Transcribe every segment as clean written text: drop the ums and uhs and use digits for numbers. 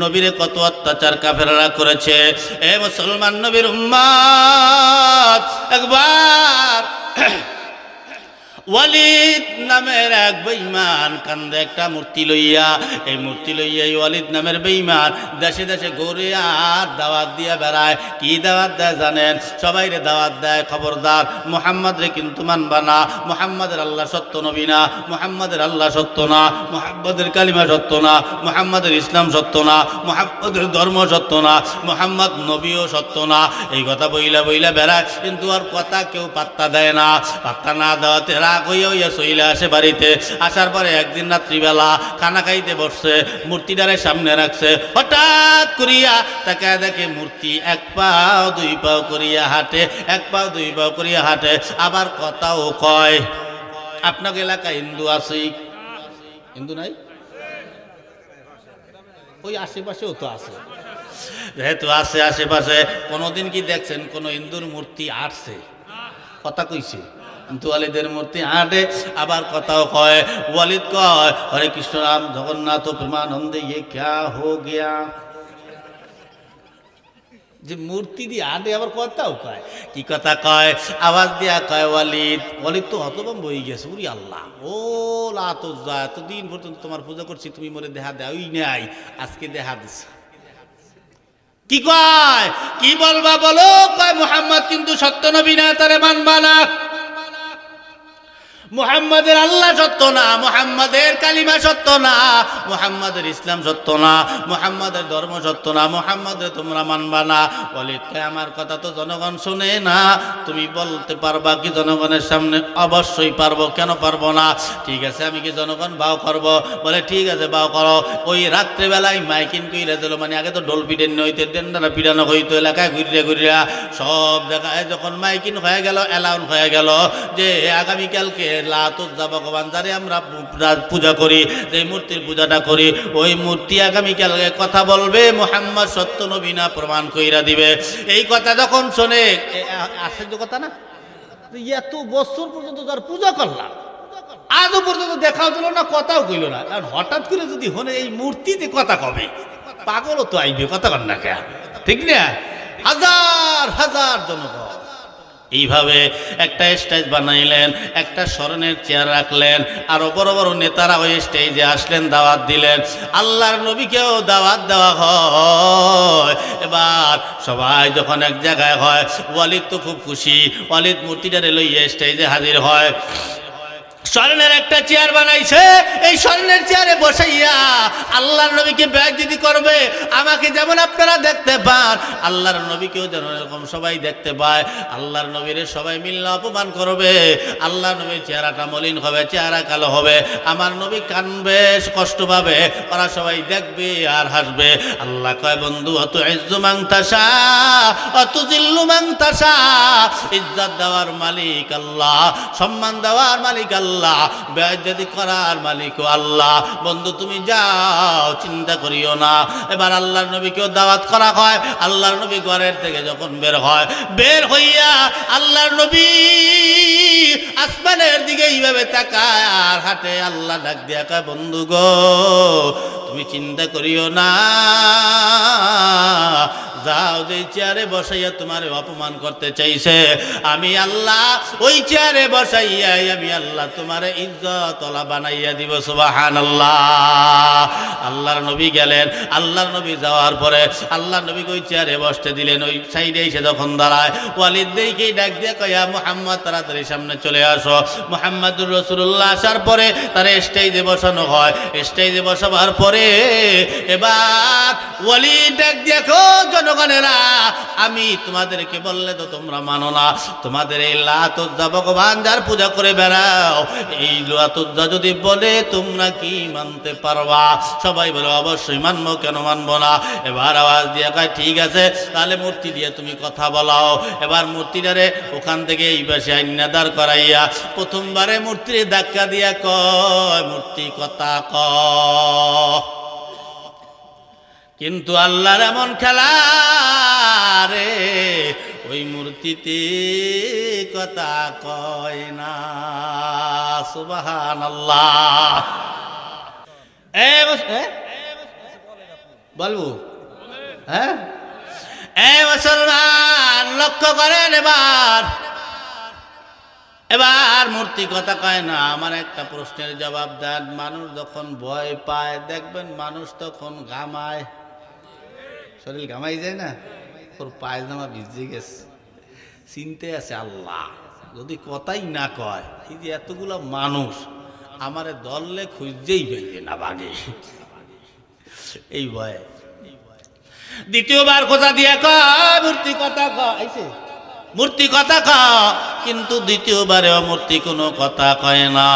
নবীরে কত অত্যাচার কাফেররা করেছে। এ মুসলমান নবীর উম্মত, একবার ওয়ালিদ নামের এক বেঈমান কান্দে একটা মূর্তি লইয়া। এই মূর্তি লইয়া এই ওয়ালিদ নামের বেঈমান দেশে দেশে ঘুরে আর দাওয়াত দিয়া বেড়ায়। কি দাওয়াত দেয় জানেন? সবাইরে দাওয়াত দেয়, খবরদার মুহাম্মদ রে কিন্তু মানবা না, মুহাম্মাদের আল্লাহ সত্য নবী না, মুহাম্মাদের আল্লাহ সত্য না, মুহাম্মাদের কালিমা সত্য না, মুহাম্মাদের ইসলাম সত্য না, মুহাম্মাদের ধর্ম সত্য না, মুহাম্মদ নবীও সত্য না। এই কথা বইলা বইলা বেড়ায়, কিন্তু আর কথা কেউ পাত্তা দেয় না। পাত্তা না দেওয়াতে হইয়া চইলে আসে বাড়িতে। আসার পরে একদিন রাত্রিবেলা খানা খাইতে বসছে, মূর্তিটারে সামনে রাখছে। হঠাৎ করিয়া তাকে দেখে মূর্তি এক পাও দুই পাও করিয়া হাঁটে, এক পাও দুই পাও করিয়া হাঁটে, আবার কথাও কয়। আপনার এলাকায় হিন্দু আছে? হিন্দু নাই? ওই আশেপাশেও তো আছে। যেহেতু আছে আশেপাশে, কোনোদিন কি দেখছেন কোন হিন্দুর মূর্তি আসছে? কথা কইছে, কিন্তু ওয়ালিদের মূর্তি হাঁটে, আবার কথাও কয়। ওয়ালিদ কয়, হরে কৃষ্ণ রাম জগন্নাথ প্রেমানন্দে ইয়ে ক্যা হো গিয়া। যে মূর্তি দিয়ে হাঁটে আবার কথাও কয়। কি কথা কয়? আওয়াজ দিয়া কয়, ওয়ালিদ। ওয়ালিদ তো হতভম্ব হয়ে গেছে। উরি আল্লাহ, ও লাতুজ্জা, এতদিন পর্যন্ত তোমার পূজা করছি, তুমি মরে দেহা দেওই নাই, আজকে দেহা দিছ। কি কয়? কি বলবা বলো? কয় মুহাম্মদ কিন্তু সত্য নবী না, তারে মানবা না। মুহাম্মাদের আল্লাহ সত্য না, মুহাম্মাদের কালিমা সত্য না, মুহাম্মাদের ইসলাম সত্য না, মুহাম্মাদের ধর্ম সত্য না, মুহাম্মাদের তোমরা মানবা না। ওয়ালিদ কয়, আমার কথা তো জনগণ শুনে না, তুমি বলতে পারবা কি জনগণের সামনে? অবশ্যই পারবো, কেন পারবো না? ঠিক আছে, আমি কি জনগণ বাও করব? বলে ঠিক আছে, বাও করো। ওই রাত্রেবেলায় মাইকিং কইরা দিল, মানে আগে তো ঢোল পিটেন হইতে, ডেন্ডারা পিটানো হইতো এলাকায় ঘুরিয়া ঘুরিয়া সব জায়গায়। যখন মাইকিং হয়ে গেল, অ্যালাউন হয়ে গেল যে আগামীকালকে লাতুজ্জা ভগবান যারে আমরা পূজা করি, যে মূর্তির পূজাটা করি, ওই মূর্তি আগামীকালকে কথা বলবে, মুহাম্মদ সত্য নবী না প্রমাণ কইরা দিবে। এই কথা যখন শোনে, আশ্চর্য কথা না? এত বছর পর্যন্ত তার পূজা করলাম, আজও পর্যন্ত দেখাও দিল না, কথাও কইল না। কারণ হঠাৎ করে যদি হনে এই মূর্তিতে কথা কবে, পাগলও তো আইবে, কথা কর না কে? ঠিক না? হাজার হাজার জনগণ এইভাবে একটা স্টেজ বানাইলেন, একটা স্মরণের চেয়ার রাখলেন, আরো বড় বড় নেতারা ওই স্টেজে আসলেন, দাওয়াত দিলেন। আল্লাহর নবীকেও দাওয়াত দেওয়া হয়। এবার সবাই যখন এক জায়গায় হয়, ওয়ালিদ তো খুব খুশি। ওয়ালিদ মূর্তিটারে লইয়া স্টেজে হাজির হয়। স্বর্ণের একটা চেয়ার বানাইছে, এই স্বর্ণের চেয়ারে বসাইয়া আল্লাহর নবীকে বেইজ্জতি করবে। আমাকে যেমন আপনারা দেখতে পান, আল্লাহর নবীকেও যেন এরকম সবাই দেখতে পায়। আল্লাহর নবীরে সবাই মিললে অপমান করবে। আল্লাহর নবীর চেহারাটা মলিন হবে, চেহারা কালো হবে, আমার নবী কানবে, কষ্ট পাবে, ওরা সবাই দেখবে আর হাসবে। আল্লাহ কয়, বন্ধু, অত ইজ্জু মান তাশা অত জিল্লু মান তাশা। ইজ্জত দেওয়ার মালিক আল্লাহ, সম্মান দেওয়ার মালিক আল্লাহ, বেইজ্জতি করার মালিক আল্লাহ। বন্ধু তুমি যাও, চিন্তা করিও না। এবার আল্লাহর নবীকেও দাওয়াত করা হয়। আল্লাহর নবী ঘরের থেকে যখন বের হয়, বের হইয়া আল্লাহর নবী আসমানের দিকে এইভাবে তাকায় আর হাঁটে। আল্লাহ ডাক দিয়া কয়, বন্ধু গো, তুমি চিন্তা করিও না, যাও, যে চেয়ারে বসাইয়া তোমার অপমান করতে চাইছে, আমি আল্লাহ ওই চেয়ারে বসাইয়াই আমি আল্লাহ তোমার ইজ্জত ওলা বানাইয়া দিব। সুবহানাল্লাহ। আল্লাহর নবী গেলেন। আল্লাহর নবী যাওয়ার পরে আল্লাহর নবীকে ওই চেয়ারে বসতে দিলেন। ওই সাইডে এসে যখন দাঁড়ায়, ওয়ালিদ দেখেই ডাক দিয়ে কয়, মুহাম্মদ, তাড়াতাড়ি সামনে চলে আসো। মুহাম্মাদুর রাসূলুল্লাহ আসার পরে তার স্টেজে বসানো হয়। স্টেজে বসাবার পরে এবার ওয়ালিদ ডাক দিয়ে কয়, জনগণেরা, আমি তোমাদেরকে বললে তো তোমরা মানো না। তোমাদের এই লাতুজ্জা ভগবান যার পূজা করে বেড়াও, এই লাতুজ্জা যদি বলে তোমরা কি মানতে পারবা? সবাই বলে, অবশ্যই মানবো, কেন মানবো না? এবার আওয়াজ দিয়ে কয়, ঠিক আছে, তাহলে মূর্তি দিয়ে তুমি কথা বলাও। এবার মূর্তিটারে ওখান থেকে এই পাশে আইনা দাঁড় করাইয়া প্রথমবারে মূর্তির ধাক্কা দিয়া কয়, মূর্তি কথা কয়। কিন্তু আল্লাহর এমন খেলা রে, ওই মূর্তিতে কথা কয় না। সুবহানাল্লাহ। বলবো? হ্যাঁ, এই মুসলমান লক্ষ্য করেন, এবার মূর্তি কথা কয় না। আমার একটা প্রশ্নের জবাব দেন। মানুষ যখন ভয় পায় দেখবেন মানুষ তখন ঘামায়, শরীর ঘামাই যায় না? ওর পায়জামা ভিজে গেছে, চিনতে আছে আল্লাহ, যদি কথাই না কয়, এই যে এতগুলো মানুষ আমারে দললে খুঁজতেই পাইবে না বাগে, এই ভয়ে। দ্বিতীয়বার কথা দিয়ে কয় মূর্তি কথা কয়, মূর্তি কথা কয়, কিন্তু দ্বিতীয়বারেও মূর্তি কোনো কথা কয় না।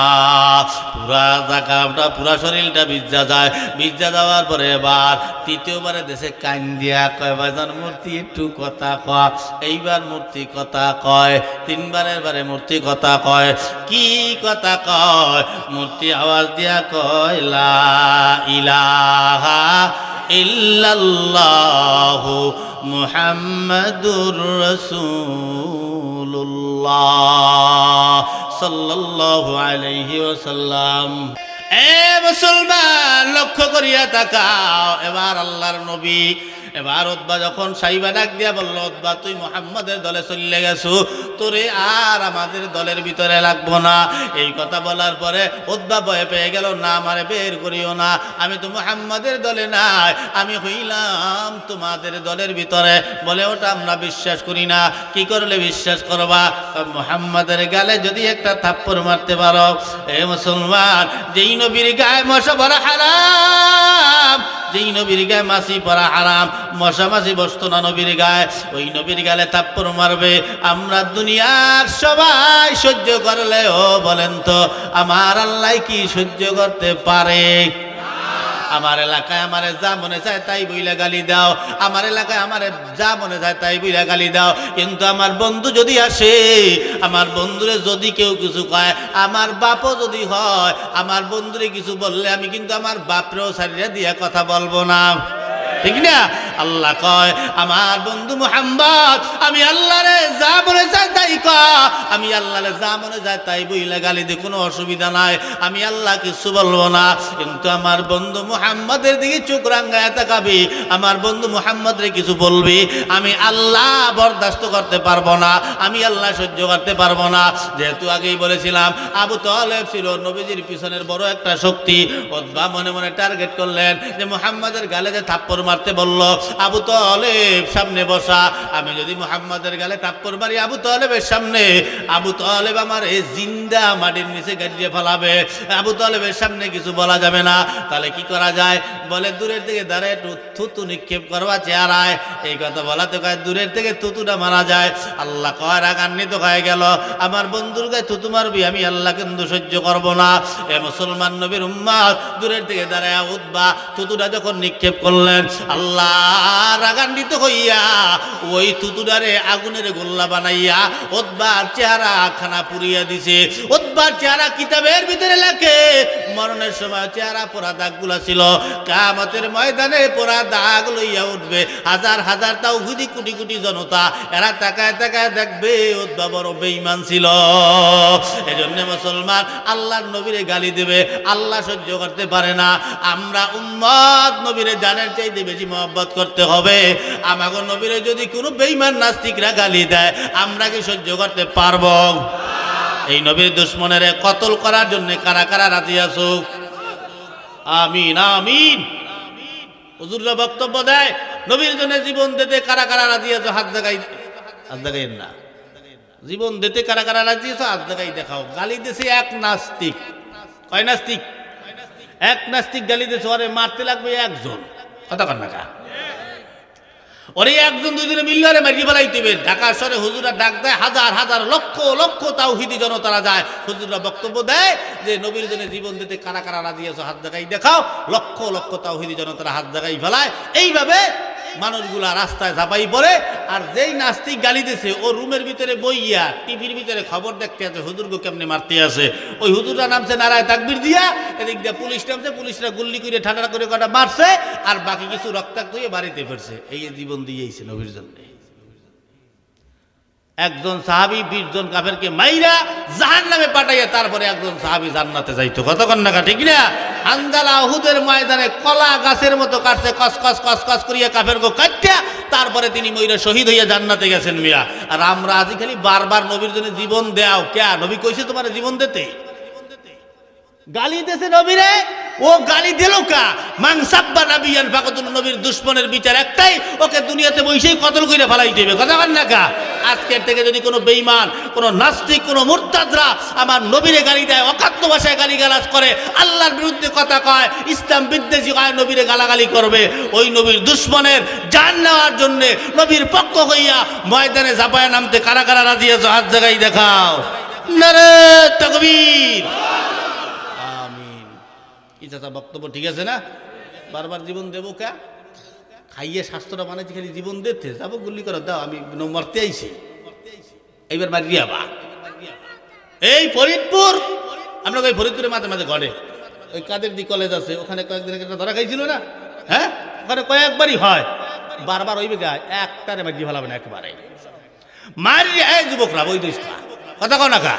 পুরা জায়গাটা, পুরা শরীরটা ভিজা যায়। ভিজা যাওয়ার পরে এবার তৃতীয়বারে দেশে কান দিয়া কয়, ভাইজান মূর্তি একটু কথা কয়। এইবার মূর্তি কথা কয়। তিনবারের বারে মূর্তি কথা কয়। কি কথা কয়? মূর্তি আওয়াজ দিয়া কয়, লা ইলাহা ইল্লাল্লাহু মুহাম্মাদুর রাসূলুল্লাহ সাল্লাল্লাহু আলাইহি ওয়াসাল্লাম। এ মুসলমান লক্ষ্য করিয়া তাকাও। এবার আল্লাহর নবী, এবার উতবা যখন সাইবা ডাক দিয়া বলল, উতবা তুই মুহাম্মাদের দলে চলে গেছো, তোরে আর আমাদের দলের ভিতরে লাগবো না। এই কথা বলার পরে উতবা ভয় পেয়ে গেল, না আমারে বের করিও না, আমি তো মুহাম্মাদের দলে নাই, আমি হইলাম তোমাদের দলের ভিতরে। বলে ওটা আমরা বিশ্বাস করি না। কি করলে বিশ্বাস করবা? মুহাম্মাদের গালে যদি একটা থাপ্পড় মারতে পারো। এ মুসলমান, যেই নবীর গায়ে মশা পড়া হারাম, যেই নবীর গায়ে মাছি পড়া হারাম, মশা মাছি বসতো না নবীর গায়ে, ওই নবীর গালে থাপ্পড় মারবে। আমরা দুনিয়ার সবাই সহ্য করলেও বলেন তো আমার আল্লাহ কি সহ্য করতে পারে? আমার এলাকায় আমারে যা মনে চায় তাই বইলা গালি দাও, আমার এলাকায় আমারে যা মনে চায় তাই বইলা গালি দাও, কিন্তু আমার বন্ধু যদি আসে, আমার বন্ধুরে যদি কেউ কিছু কয়, আমার বাপও যদি হয়, আমার বন্ধুরে কিছু বললে আমি কিন্তু আমার বাপরেও ছাড়িয়ে দিয়ে কথা বলবো না, ঠিক না? আল্লাহ কয়, আমার বন্ধু মুহাম্মদ আমি আল্লাহরে যা মনে চাই তাই কয়, আমি আল্লাহরে যা মনে যায় তাই বইলা গালি দে, কোনো অসুবিধা নাই, আমি আল্লাহ কিছু বলবো না। কিন্তু আমার বন্ধু মুহাম্মদের দিকে চোখ রাঙ্গায় তাকাবি, আমার বন্ধু মুহাম্মদরে কিছু বলবি, আমি আল্লাহ বরদাস্ত করতে পারবো না, আমি আল্লাহ সহ্য করতে পারবো না। যেহেতু আগেই বলেছিলাম আবু তালেব ছিল নবীজির পিছনের বড় একটা শক্তি। উতবা মনে মনে টার্গেট করলেন যে মুহাম্মদের গালে যে থাপ্পড় মারতে বলল, আবু তালেব সামনে বসা, আমি যদি মুহাম্মাদের গালে থাপ্পড় মারি আবু তালেবের সামনে, আবু তালেব আমার এই জিন্দা মাটির নিচে গাড়িয়ে ফেলাবে, আবু তালেবের সামনে কিছু বলা যাবে না। তাহলে কি করা যায়? বলে দূরের থেকে দাঁড়ায় একটু থুতু নিক্ষেপ করবা চেহারায়। এই কথা বলাতে কয় দূরের থেকে থুতুটা মারা যায়। আল্লাহ কয় রাগান্বিত হয়ে গেল, আমার বন্ধুর গায়ে থুতু মারবি, আমি আল্লাহ কিন্তু সহ্য করব না। এ মুসলমান নবীর উম্মত, দূরের থেকে দাঁড়ায় উতবা থুতুটা যখন নিক্ষেপ করলেন, আল্লাহ রাগান্বিত হইয়া ওই থুতুডারে আগুনের গোল্লা বানাইয়া উতবার চেহারা খানা পুড়িয়া দিছে। উতবার চেহারা কিতাবের ভিতরে লেখে, মরণের সময় চেহারা পোড়া দাগগুলা ছিল, কিয়ামতের ময়দানে পোড়া দাগ লইয়া উঠবে হাজার হাজার তাওহীদি কোটি কোটি জনতা, এরা তাকায় তাকায় দেখবে উতবা বড় বেঈমান ছিল। এজন্য মুসলমান আল্লাহর নবীরে গালি দেবে, আল্লাহ সহ্য করতে পারে না। আমরা উম্মত নবীরে জানের চাইতে বেশি মহব্বত করতে হবে। আমাগো নবীরে যদি কোনো বেঈমান নাস্তিকরা গালি দেয়, আমরা কি সহ্য করতে পারবো? এই নবীর দুশমনের কতল করার জন্য কারা কারা রাজি আছো? আমিন আমিন। হুজুররা বক্তব্য দেয় নবীর জন্য জীবন দিতে কারা কারা রাজি আছো? হাত দেখাইন না। জীবন দিতে কারা কারা রাজি আছো? হাত দেখাই দেখাও। গালি দিছে এক নাস্তিক। কয় নাস্তিক? এক নাস্তিক গালি দিছে, ওরে মারতে লাগবে একজন। কথা কন না কা? ওরে একজন দুইজনে মিললে ওরে মারিয়ে ফেলাইতে হবে। ঢাকা শহরে হুজুরা ডাক দেয়, হাজার হাজার লক্ষ লক্ষ তাওহীদি জনতারা যায়। হুজুররা বক্তব্য দেয় যে নবীর জন্য জীবন দিতে কারা কারা রাজি আছো? হাত দেখাই দেখাও। লক্ষ লক্ষ তাওহীদি জনতারা হাত দেখাই ফেলায়। এইভাবে মানুষগুলা রাস্তায় ঝাঁপাই পড়ে। আর যেই নাস্তিক গালি দিছে ও রুমের ভিতরে বইয়া টিভির ভিতরে খবর দেখতে আছে হুজুরগো কেমনে মারতে আছে। ওই হুজুররা নামছে নারায় তাকবীর দিয়া, এদিক দিয়ে পুলিশ নামছে, পুলিশরা গুল্লি করে ঠান্ডা করে কটা মারছে, আর বাকি কিছু রক্তাক্ত হয়ে বাড়িতে ফিরছে। এই জীবন দিয়েছে নবীর জন্য। একজন সাহাবী 20 জন কাফেরকে মাইরা জাহান্নামে পাঠাইয়া তারপরে একজন সাহাবী জান্নাতে যাইতো। কতক্ষণ না ঠিক না? হানজালা উহুদের ময়দানে কলা গাছের মতো কাটছে, কস কস কস কস করিয়া কাফেরকে কাটটা তারপরে তিনি মইরা শহীদ হইয়া জান্নাতে গেছেন মিয়া। আর আমরা আজ খালি বারবার নবীর জন্য জীবন দেও কে? নবী কইছে তোমার জীবন দিতে? গালি দিয়েছে নবীরে, ও গালি দিল কা? মাংসাব্বা নাবিয়ান ফাকাতুল, নবীর দুশমনের বিচার একটাই, ওকে দুনিয়াতে বসেই কতল কইরা ফেলাই দিবে। কথা বল না কা? আজকের থেকে যদি কোনো বেঈমান, কোনো নাস্তিক, কোনো মুরতাদরা আমার নবীরে গালি দেয়, অকাত্য ভাষায় গালিগালাজ করে, আল্লাহর বিরুদ্ধে কথা কয়, ইসলাম বিদ্বেষী হয়, নবীরে গালাগালি করবে, ওই নবীর দুশমনের জান নেওয়ার জন্য নবীর পক্ষ হইয়া ময়দানে ঝাঁপায় নামতে কারা কারা রাজি আছো? হাত জায়গায় দেখাও। নারে তাকবীর। বক্তব্য ঠিক আছে না? বারবার জীবন দেবো কে? খাইয়ে স্বাস্থ্যটা বানাইছি, খালি জীবন দিতে যাবো, গুলি করে দাও, আমি মরতে আইছি, এইবার মারিয়া বা। এই ফরিদপুর, আমরা ওই ফরিদপুরে মাঝে মাঝে ঘটে, ওই কাদেরদি কলেজ আছে, ওখানে কয়েকদিন একটা ধরা খাইছিল না? হ্যাঁ, ওখানে কয়েকবারই হয়, বারবার ওই বেগায় একটারে মারিয়ে ফেলাবে না, একেবারে মারিয়া। এই যুবকরা ওই দোষটা কথা কও না কা?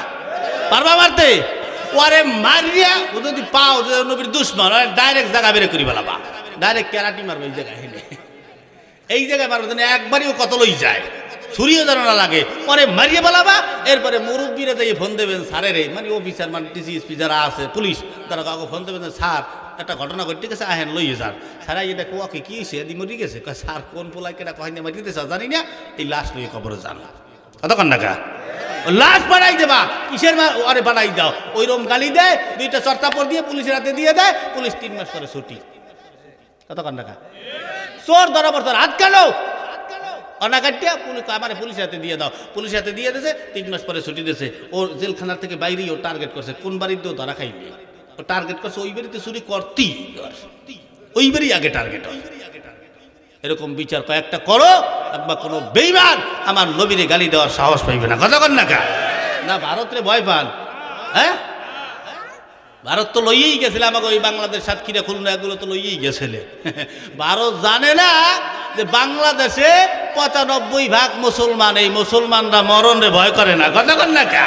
পারবা মারতে? ওরে মারিয়া ও যদি পাও যে নবীর দুশমন, ডাইরেক্ট জায়গা বের করি ফেলাবা, ডাইরেক্ট ক্যারাটি মারবে এই জায়গায়, এই জায়গায় মারবে, একবারই ও কত লই যায়, ছুরিও যেন না লাগে, পরে মারিয়ে ফেলাবা। এরপরে মুরব্বীরা যাই ফোন দেবেন স্যারের, মানে অফিসার, মানে ডিসি যারা আছে, পুলিশ, তারা কাউকে ফোন দেবেন, স্যার একটা ঘটনা ঘটে গেছে, আহেন লইয়ে যান। স্যার এই দেখো ওকে কি হয়েছে, এদি মরি গেছে। স্যার কোন পোলাই কেটা কহিনি মারিতে চাও জানি না, এই লাশ লইয়ে কবরে যান। কতক্ষণ টাকা লাশ বাড়াই দেবা, কিসের আরে বাড়াই দাও, ওই রকম গালি দেয়, দুইটা চর্তাপর দিয়ে পুলিশের হাতে দিয়ে দেয়, পুলিশ 3 মাস করে ছুটি। কতক্ষণ টাকা চোর ধরা পড়তো, হাত কালো অনাকাটিয়া আমার পুলিশের হাতে দিয়ে দাও, পুলিশের হাতে দিয়ে দিয়েছে, 3 মাস পরে ছুটি দিয়েছে। ও জেলখানার থেকে বাইরেই ও টার্গেট করছে, কোন বাড়িতেও ধরা খাইনি, ও টার্গেট করছে ওই বাড়িতে চুরি করতি, ওই বাড়ি আগে টার্গেট হয়। এরকম বিচার কয়েকটা করো, একবার কোনো বেঈমান আমার নবীরে গালি দেওয়ার সাহস পাইবে না। কথা কন না কা? না ভারতরে ভয় পান? হ্যাঁ, ভারত তো লইয়েই গেছিল আমাকে, ওই বাংলাদেশ, সাতক্ষীরা, খুলনা, এগুলো তো লইয়েই গেছিলে। ভারত জানে না যে বাংলাদেশে 95% মুসলমান, এই মুসলমানরা মরণরে ভয় করে না। কথা কন না কা?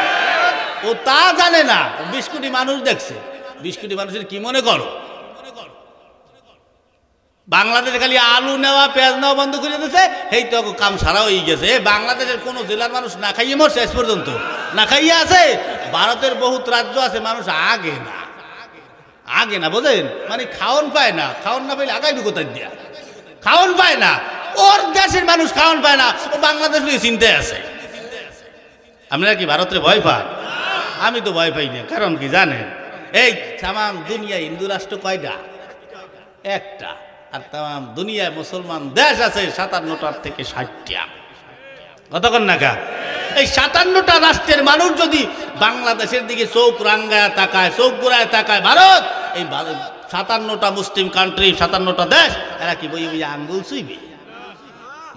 ও তা জানে না। 20 কোটি মানুষ দেখছে, 20 কোটি মানুষের কি মনে করো? বাংলাদেশে খালি আলু নেওয়া, পেঁয়াজ নেওয়া বন্ধ করে দিয়েছে, এই তো কাম সারা হয়ে গেছে। বাংলাদেশের কোনো জেলার মানুষ না খাইয়ে মরছে আজ পর্যন্ত, না খাইয়ে আছে। ভারতের বহুত রাজ্য আছে মানুষ আগে না বোঝেন, মানে খাওন পায় না, খাওন না পাইলে আগাই কোথায় দিয়া খাওন পায় না। ওর দেশের মানুষ খাওন পায় না, ও বাংলাদেশ নিয়ে চিন্তায় আছে। আপনারা কি ভারতের ভয় পান? আমি তো ভয় পাই না। কারণ কি জানেন, এই তামাম দুনিয়ায় হিন্দু রাষ্ট্র কয়টা? একটা। আর তাম দুনিয়ায় মুসলমান দেশ আছে 57টার থেকে 60টা। কতক্ষণ নাকা? এই 57টা রাষ্ট্রের মানুষ যদি বাংলাদেশের দিকে চোখ রাঙ্গায় তাকায়, চোখ ঘুরায় তাকায়, ভারত এই 57টা মুসলিম কান্ট্রি, 57টা দেশ, এরা কি বই বই আঙ্গুল ছুইবে?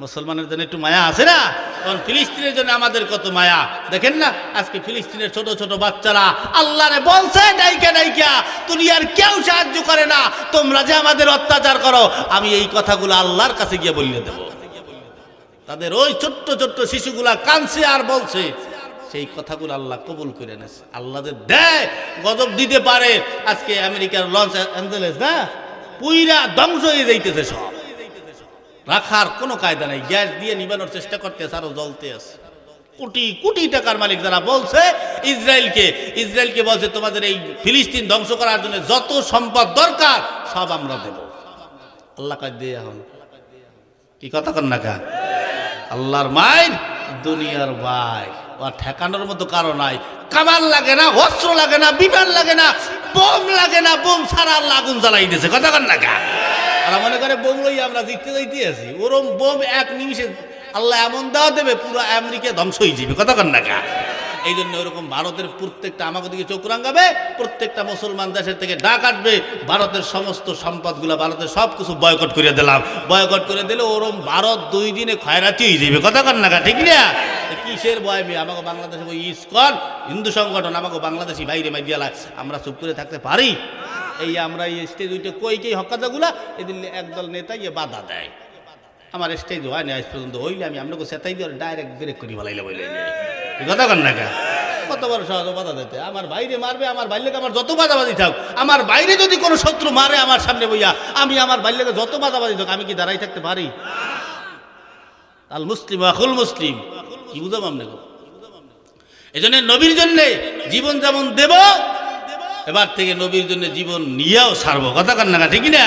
মুসলমানের জন্য একটু মায়া আছে না? কারণ ফিলিস্তিনের জন্য আমাদের কত মায়া দেখেন না। আজকে ফিলিস্তিনের ছোট ছোট বাচ্চারা আল্লাহরে বলছে, ডাইকা ডাইকা দুনিয়ার কেউ সাহায্য করে না, তোমরা যে আমাদের অত্যাচার করো, আমি এই কথাগুলো আল্লাহর কাছে গিয়ে বলিয়ে দেব। তাদের ওই ছোট্ট ছোট্ট শিশুগুলা কাঁদছে আর বলছে, সেই কথাগুলো আল্লাহ কবুল করে নেছে। আল্লাহ যে দেয়, গজব দিতে পারে। আজকে আমেরিকার লস অ্যাঞ্জেলেস না পুইরা ধ্বংস হয়ে যাইতেছে, সব রাখার কোনো কায়দা নাই, গ্যাস দিয়ে নিবানোর চেষ্টা করতেছে, আরো জ্বলতে আছে। কোটি কোটি টাকার মালিক যারা বলছে ইসরায়েলকে বলছে, তোমাদের এই ফিলিস্তিন ধ্বংস করার জন্য যত সম্পদ দরকার সব আমরা দেব। আল্লাহ কাজ দিয়ে এখন কি কথা কন না কা? আল্লাহর মায়ের দুনিয়ার ভাই, আর ঠেকানোর মতো কারো নাই। কামান লাগে না, অস্ত্র লাগে না, বিমান লাগে না, বোম লাগে না, বোম ছাড়া আল্লাহ আগুন জ্বালাই দিয়েছে। কথা কন না কা? আমরা মনে করে বোম লই আমরা জিততে যাইতে আছি, ওরম বোম এক নিমিষে আল্লাহ এমন দেওয়া দেবে, পুরো আমেরিকা ধ্বংস হয়ে যাবে। কথা কন না কা? এই জন্য ওরকম ভারতের প্রত্যেকটা আমাকে দিকে চোখ রাঙাবে, প্রত্যেকটা মুসলমান দেশের থেকে ডাক আসবে, ভারতের সমস্ত সম্পদগুলো, ভারতের সব কিছু বয়কট করে দিলাম। বয়কট করে দিলে ওরম ভারত 2 দিনে খয়রাতি হয়ে যাবে। কথা কন না কা? ঠিক না? কিসের ভয় মেয়ে? আমাকে বাংলাদেশে ওই ইসকন হিন্দু সংগঠন আমাকে বাংলাদেশি বাইরে মাইদিয়ালা, আমরা চুপ করে থাকতে পারি? এই আমরা এই স্টেজ উইটে কই হকাদাগুলা এদিন একদল নেতা বাধা দেয়, আমার স্টেজ হয় না আজ পর্যন্ত, হইলে আমি আপনাকে সেটাই দিয়ে ডাইরেক্ট ব্রেক করি বলাইলে বলে কথা কর না কে কত বড় সহজ বাধা দিতে, আমার বাইরে মারবে, আমার বাইরে আমার যত বাধাবাধি থাক, আমার বাইরে যদি কোনো শত্রু মারে আমার সামনে বইয়া, আমি আমার বাইরে যত বাধাবাধি থাক, আমি কি দাঁড়াই থাকতে পারি? আল মুসলিম আখুল মুসলিম, কি বুঝাম আপনাকে? এই জন্য নবীর জন্যে জীবন যেমন দেব, এবার থেকে নবীর জন্য জীবন নিয়েও ছাড়বো, কথা কর না ঠিক না?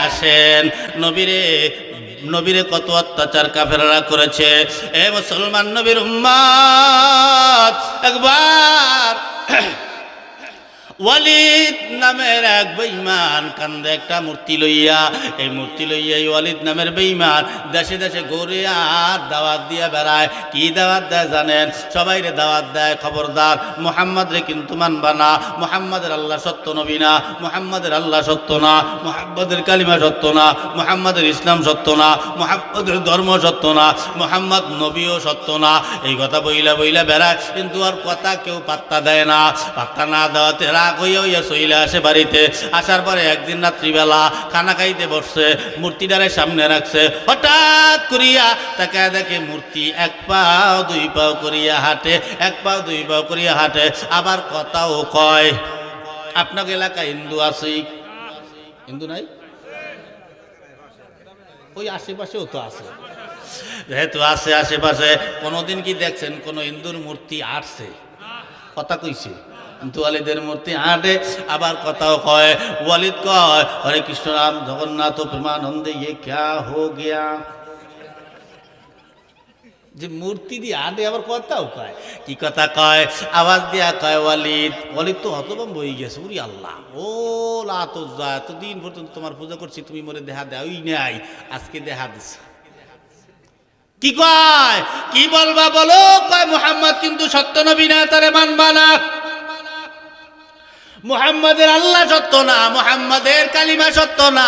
আসেন, নবীরে কত অত্যাচার কাফেররা করেছে। এ মুসলমান নবীর উম্মত, একবার ওয়ালিদ নামের এক বেঈমান কান্দে একটা মূর্তি লইয়া, এই মূর্তি লইয়া এই ওয়ালিদ নামের বেঈমান দেশে দেশে ঘুরে আর দাওয়াত দিয়া বেড়ায়। কি দাওয়াত দেয় জানেন? সবাইরে দাওয়াত দেয়, খবরদার মুহাম্মদ রে কিন্তু মানবা না, মুহাম্মাদের আল্লাহ সত্য নবী না, মুহাম্মাদের আল্লাহ সত্য না, মুহাম্মাদের কালিমা সত্য না, মুহাম্মাদের ইসলাম সত্য না, মুহাম্মাদের ধর্ম সত্য না, মুহাম্মদ নবীও সত্য না। এই কথা বইলা বইলা বেড়ায়, কিন্তু আর কথা কেউ পাত্তা দেয় না। পাত্তা না দেওয়াতে হইয়া চইলে আসে বাড়িতে। আসার পরে একদিন রাত্রিবেলা খানা খাইতে বসছে, মূর্তিটারে সামনে রাখছে, হঠাৎ করিয়া তাকে দেখে মূর্তি এক পাও দুই পাও করিয়া হাঁটে, এক পাও দুই পাও করিয়া হাঁটে, আবার কথাও কয়। আপনার এলাকায় হিন্দু আছে? হিন্দু নাই? ওই আশেপাশেও তো আছে, যেহেতু আছে আশেপাশে। কোনোদিন কি দেখছেন কোন হিন্দুর মূর্তি আসছে? কথা কইছে, কিন্তু ওয়ালিদের মূর্তি হাঁটে, আবার কথাও কয়। ওয়ালিদ কয়, হরে কৃষ্ণ রাম জগন্নাথ প্রেমানন্দে ইয়ে ক্যা হো গিয়া। যে মূর্তি দিয়ে হাঁটে আবার কথাও কয়। কি কথা কয়? আওয়াজ দিয়া কয়, ওয়ালিদ। ওয়ালিদ তো হতভম্ব হয়ে গেছে, উরি আল্লাহ, ও লাতো যা, এতদিন পর্যন্ত তোমার পূজা করছি, তুমি মরে দেহা দেওই নাই, আজকে দেহা দিছে। কি কয়? কি বলবা বলো? কয় মুহাম্মদ কিন্তু সত্য নবী না, তারে মানবা না। মুহাম্মাদের আল্লাহ সত্য না, মুহাম্মাদের কালিমা সত্য না,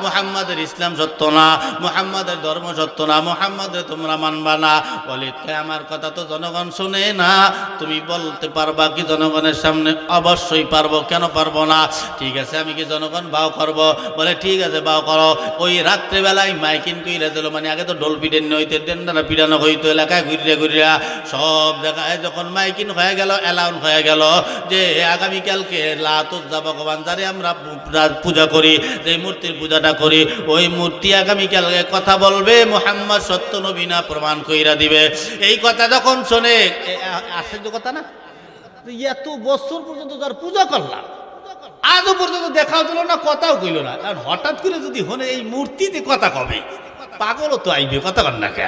মুহাম্মাদের ইসলাম সত্য না, মুহাম্মাদের ধর্ম সত্য না, মুহাম্মাদের তোমরা মানবা না। ওয়ালিদ কয়, আমার কথা তো জনগণ শুনে না, তুমি বলতে পারবা কি জনগণের সামনে? অবশ্যই পারবো, কেন পারবো না? ঠিক আছে, আমি কি জনগণ বাও করব? বলে ঠিক আছে, বাও করো। ওই রাত্রেবেলায় মাইকিং কইরা দিল, মানে আগে তো ঢোল পিটেন হইতে, ডেন্ডারা পিটানো হইতো এলাকায় ঘুরিয়া ঘুরিয়া, সব জায়গায় যখন মাইকিং হয়ে গেল, অ্যালাউন হয়ে গেল যে আগামীকালকে লাতুজ্জা ভগবান যারে আমরা পূজা করি, যে মূর্তির পূজাটা করি, ওই মূর্তি আগামীকালকে কথা বলবে, মুহাম্মদ সত্য নবী না প্রমাণ কইরা দিবে। এই কথা যখন শোনে, আশ্চর্য কথা না? এত বছর পর্যন্ত তার পূজা করলাম, আজও পর্যন্ত দেখাও দিল না, কথাও কইল না, কারণ হঠাৎ করে যদি হনে এই মূর্তিতে কথা কবে, পাগলও তো আইবে, কথা কর না কে?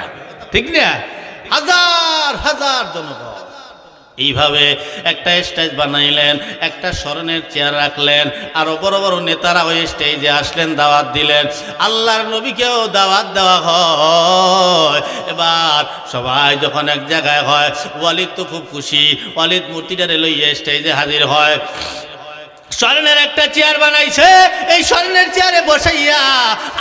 ঠিক না? হাজার হাজার জনগণ এইভাবে একটা স্টেজ বানাইলেন, একটা স্মরণের চেয়ার রাখলেন, আরো বড় বড় নেতারা ওই স্টেজে আসলেন, দাওয়াত দিলেন। আল্লাহর নবীকেও দাওয়াত দেওয়া হয়। এবার সবাই যখন এক জায়গায় হয়, ওয়ালিদ তো খুব খুশি, ওয়ালিদ মূর্তিটারে লইয়া স্টেজে হাজির হয়। স্বর্ণের একটা চেয়ার বানাইছে, এই স্বর্ণের চেয়ারে বসাইয়া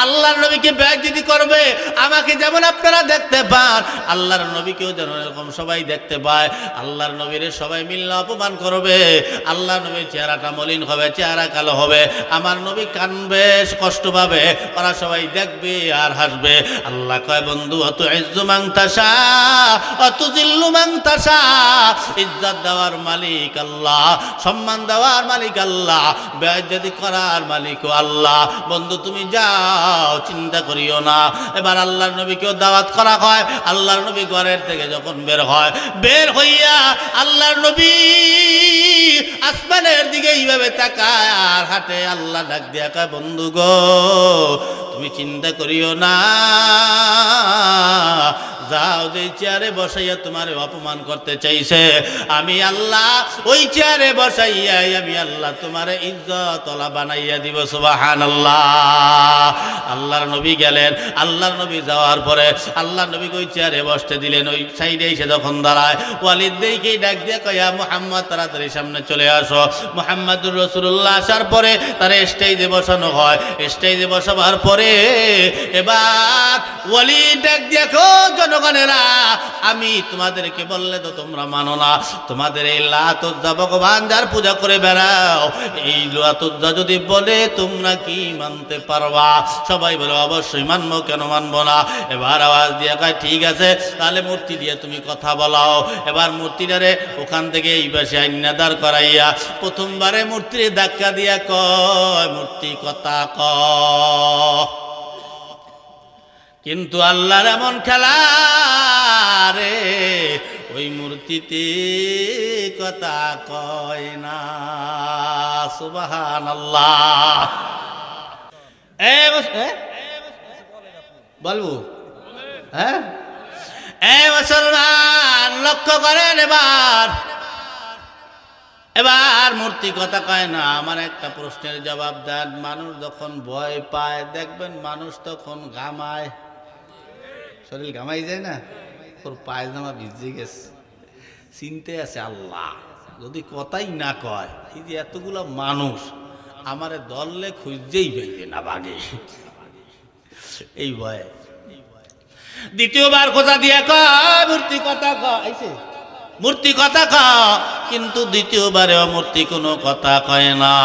আল্লাহর নবীকে বেয়াজ্জতি করবে। আমাকে যেমন আপনারা দেখতে পান, আল্লাহর নবীকেও যেন এরকম সবাই দেখতে পায়। আল্লাহর নবীরে সবাই মিললে অপমান করবে, আল্লাহর নবীর চেহারাটা মলিন হবে, চেহারা কালো হবে, আমার নবী কানবে, কষ্ট পাবে, ওরা সবাই দেখবে আর হাসবে। আল্লাহ কয়, বন্ধু অত ইজ্জু মান তাশা অত জিল্লু মান তাশা, ইজ্জত দেওয়ার মালিক আল্লাহ, সম্মান দেওয়ার মালিক আল্লাহ, বেয়াজ্জতি করার মালিক আল্লাহ। বন্ধু তুমি যাও, চিন্তা করিও না। এবার আল্লাহর নবীকেও দাওয়াত করা হয়। আল্লাহর নবী ঘরের থেকে যখন বের হয়, বের হইয়া আল্লাহর নবী আসমানের দিকে এইভাবে তাকায় আর হাঁটে। আল্লাহ ডাক দিয়া কয়, বন্ধু গো তুমি চিন্তা করিও না, যাও, যে চেয়ারে বসাইয়া তোমার অপমান করতে চাইছে, আমি আল্লাহ ওই চেয়ারে বসাইয়াই আমি আল্লাহ তোমার ইজ্জত ওলা বানাইয়া দিব। সুবহানাল্লাহ। আল্লাহর নবী গেলেন। আল্লাহর নবী যাওয়ার পরে আল্লাহর নবীকে ওই চেয়ারে বসতে দিলেন। ওই সাইডে এসে যখন দাঁড়ায়, ওয়ালিদ দেখেই ডাক দিয়ে কয়, মুহাম্মদ তাড়াতাড়ি সামনে চলে আসো। মুহাম্মাদুর রাসূলুল্লাহ আসার পরে তার স্টেজে বসানো হয়। স্টেজে বসাবার পরে এবার ওয়ালিদ ডাক দিয়ে কয়, জনগণেরা, আমি তোমাদেরকে বললে তো তোমরা মানো না। তোমাদের এই লাত উজ্জা ভগবান যার পূজা করে বেড়াও, এই লাত উজ্জা যদি বলে তোমরা কি মানতে পারবা? সবাই বলে অবশ্যই মানবো, কেন মানবো না। এবার আওয়াজ দিয়ে কয় ঠিক আছে, তাহলে মূর্তি দিয়ে তুমি কথা বলাও। এবার মূর্তিটারে ওখান থেকে এই পাশে আইনা দাঁড় করাইয়া প্রথমবারে মূর্তির ধাক্কা দিয়া কয় মূর্তি কথা কয়। কিন্তু আল্লাহর এমন খেলা রে, ওই মূর্তিতে কথা কয় না। সুবহানাল্লাহ। বলবো হ্যাঁ, মুসলমান লক্ষ্য করেন। এবার মূর্তি কথা কয় না। আমার একটা প্রশ্নের জবাব দেন। মানুষ যখন ভয় পায় দেখবেন মানুষ তখন ঘামায়, শরীর ঘামাই যায় না, ওর পায়জামা ভিজে গেছে, চিনতে আছে আল্লাহ যদি কথাই না কয়। এই যে এতগুলো মানুষ আমারে দললে খুঁজতেই পাইবে না বাগে, এই ভয়ে। দ্বিতীয়বার কথা দিয়ে কয় মূর্তি কথা কয়, মূর্তি কথা কয়, কিন্তু দ্বিতীয়বারেও মূর্তি কোনো কথা কয় না।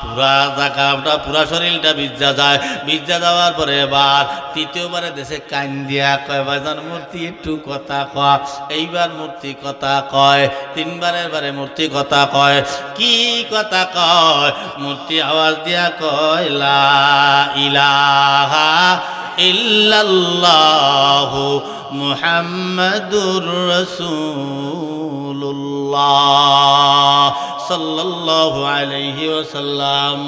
পুরা জায়গাটা পুরা শরীরটা ভিজা যায়। ভিজা যাওয়ার পরে এবার তৃতীয়বারে দেশে কান দিয়া কয় ভাইজান মূর্তি একটু কথা কয়। এইবার মূর্তি কথা কয়। তিনবারের বারে মূর্তি কথা কয়। কি কথা কয়? মূর্তি আওয়াজ দিয়া কয় লা ইলাহা ইল্লাল্লাহু মুহাম্মাদুর রাসূলুল্লাহ সাল্লাল্লাহু আলাইহি ওয়াসাল্লাম।